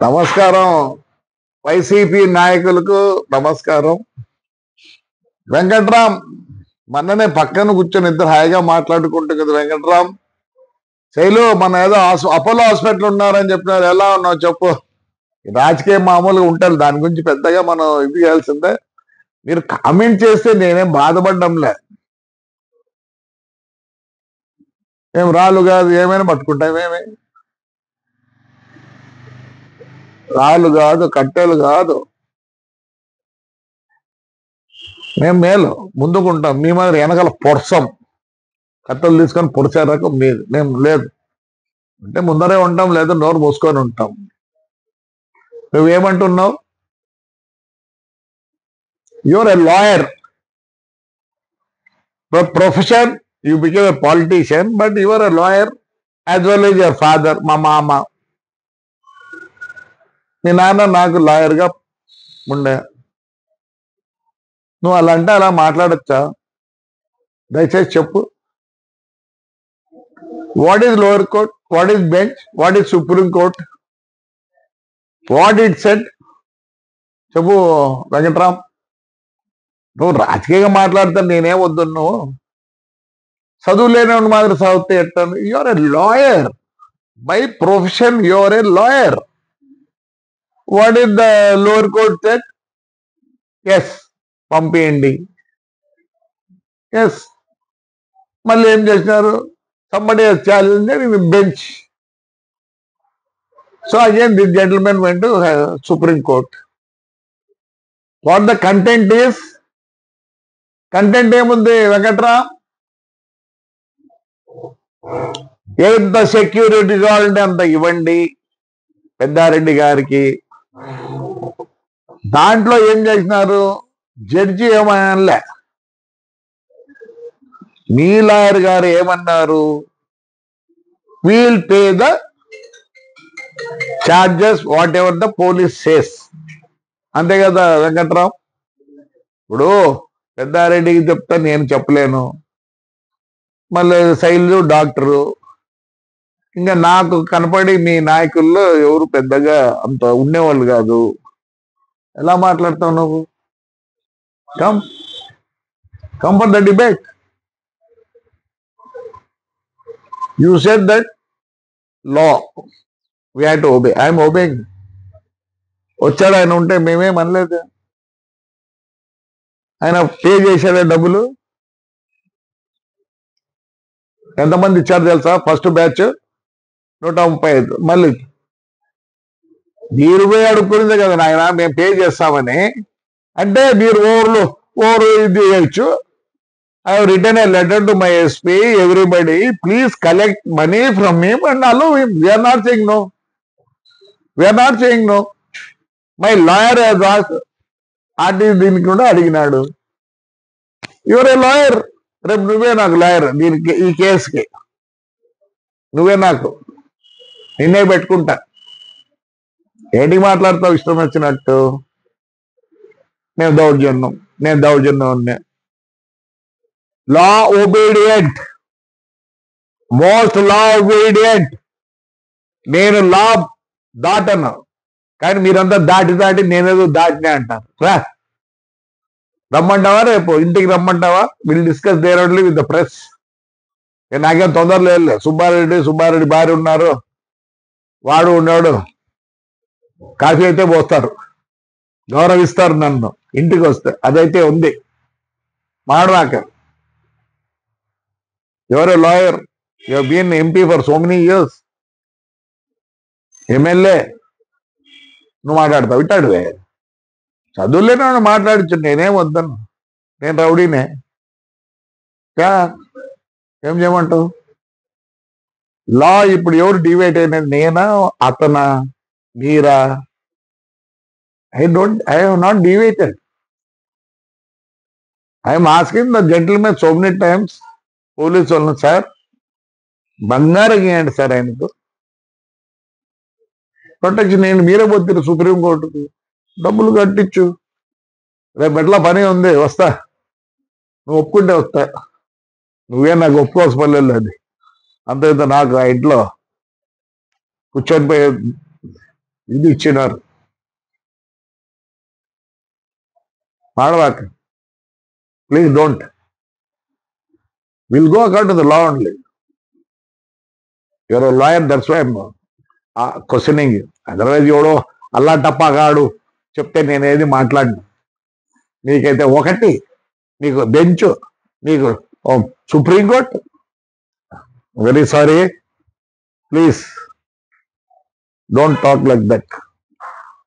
నమస్కారం. వైసీపీ నాయకులకు నమస్కారం. వెంకట్రామ్ మొన్ననే పక్కన కూర్చొని ఇద్దరు హాయిగా మాట్లాడుకుంటూ కదా. వెంకట్రామ్, శైలు మన ఏదో అపోలో హాస్పిటల్ ఉన్నారని చెప్పినారు, ఎలా ఉన్నావు చెప్పు. రాజకీయం మామూలుగా ఉంటారు, దాని గురించి పెద్దగా మనం ఇది చేయాల్సిందే. మీరు కామెంట్ చేస్తే నేనేం బాధపడ్డంలే. ఏం రాళ్ళు కాదు, ఏమైనా పట్టుకుంటామేమి. రాళ్ళు కాదు, కట్టెలు కాదు, మేము మేలు ముందుకుంటాం. మీ మాదిరి వెనకాల పొడసం, కట్టెలు తీసుకొని పొడిచారాక మీరు మేము లేదు అంటే ముందరే ఉంటాం, లేదా నోరు మూసుకొని ఉంటాం. నువ్వేమంటున్నావు? You're a lawyer profession, you became a politician, but you're a lawyer as well as your father. మా మామ, మీ నాన్న నాకు లాయర్గా ఉండే. నువ్వు అలా అంటే అలా మాట్లాడచ్చా? దయచేసి చెప్పు. What is lower court, what is bench, what is supreme court, what it set? చెప్పు వెంకట్రామ్. నువ్వు రాజకీయంగా మాట్లాడతాను, నేనేం వద్దు. నువ్వు చదువు లేని మాదిరి చదివితే ఎట్టాను? You're a lawyer by profession, you're a lawyer. What is the lower court set? Yes, పంపించండి. ఎస్, మళ్ళీ ఏం చేసినారు? somebody has challenged in the bench. So again this gentleman went to Supreme Court. What the content is? Content ఏముంది వెంకట్రామ్? ఎంత security కావాలంటే అంత ఇవ్వండి పెద్దారెడ్డి గారికి. దాంట్లో ఏం చేసినారు? జడ్జి ఏమనలే, మీ లాయర్ గారు ఏమన్నారు? We'll pay the charges whatever the police says. అంతే కదా వెంకట్రామ్? ఇప్పుడు పెద్దారెడ్డికి చెప్తా, నేను చెప్పలేను. మళ్ళీ శైలు డాక్టరు, ఇంకా నాకు కనపడి మీ నాయకుల్లో ఎవరు పెద్దగా అంత ఉండేవాళ్ళు కాదు. ఎలా మాట్లాడతావు నువ్వు? Come for the debate. You said that law we have to obey. I am obeying. వచ్చాడు ఆయన, ఉంటే మేమేం అనలేదు. ఆయన పే చేశాడే డబ్బులు. ఎంతమంది ఇచ్చారు తెలుసా? First batch 135. మళ్ళీ మీరు పోయి అడుక్కునేదే కదా నాయన, మేము పే చేస్తామని. అంటే మీరు ఓవర్ ఇది చేయొచ్చు. I have written a letter to my SP, everybody, please collect money from him and allow him. We are not saying no. We are not saying no. My lawyer has asked, దీనికి కూడా అడిగినాడు. Your a lawyer. రేపు నువ్వే నాకు lawyer దీనికి, ఈ కేసుకి నువ్వే నాకు, నిన్నే పెట్టుకుంటా. ఏంటి మాట్లాడతావు ఇష్టం వచ్చినట్టు? నేను దౌర్జన్యం. లా ఒబీడియంట్, మోస్ట్ లా ఒబీడియంట్. నేను లా దాటను, కానీ మీరంతా దాటి నేనేదో దాటినే అంటారు. రమ్మంటావా? రేపు ఇంటికి రమ్మంటావా? Will discuss there only with the press. నాకేం తొందర లేదు. సుబ్బారెడ్డి భార్య ఉన్నారు, వాడు ఉన్నాడు. కాఫీ అయితే పోస్తారు, గౌరవిస్తారు నన్ను ఇంటికి వస్తే. అదైతే ఉంది. మాట్లాడాక you're a lawyer, you have been MP for so many years, MLA. నువ్వు మాట్లాడతావు ఇట్టాడువే. చదువులేని మాట్లాడచ్చు, నేనేం వద్దను. నేను రౌడీనే. ఏం చేయమంటావు? లా ఇప్పుడు ఎవరు డివైడ్ అయినది? నేనా, అతనా, మీరా? I have not deviated. I am asking the gentleman so many times, police వాళ్ళని, సార్ బంగారం ఇవ్వండి సార్ ఆయనకు ప్రొటెక్షన్. నేను మీరే పోతున్నారు సుప్రీంకోర్టుకు, డబ్బులు కట్టించు. రేపు ఎట్లా పని ఉంది, వస్తా. నువ్వు ఒప్పుకుంటే వస్తా. నువ్వే నాకు ఒప్పుకోవాల్సిన పర్లేదు. అది అంత నాకు ఆ ఇంట్లో కూర్చొని పోయి ఇది ఇచ్చినారు. మాడవాక, please don't. Will go according to the law only. You're lawyer, that's why questioning. Otherwise ఎవడో అల్లా టప్పాగాడు చెప్తే నేనేది మాట్లాడినా. నీకైతే ఒకటి, నీకు బెంచ్, నీకు supreme court. Very sorry, please don't talk like that.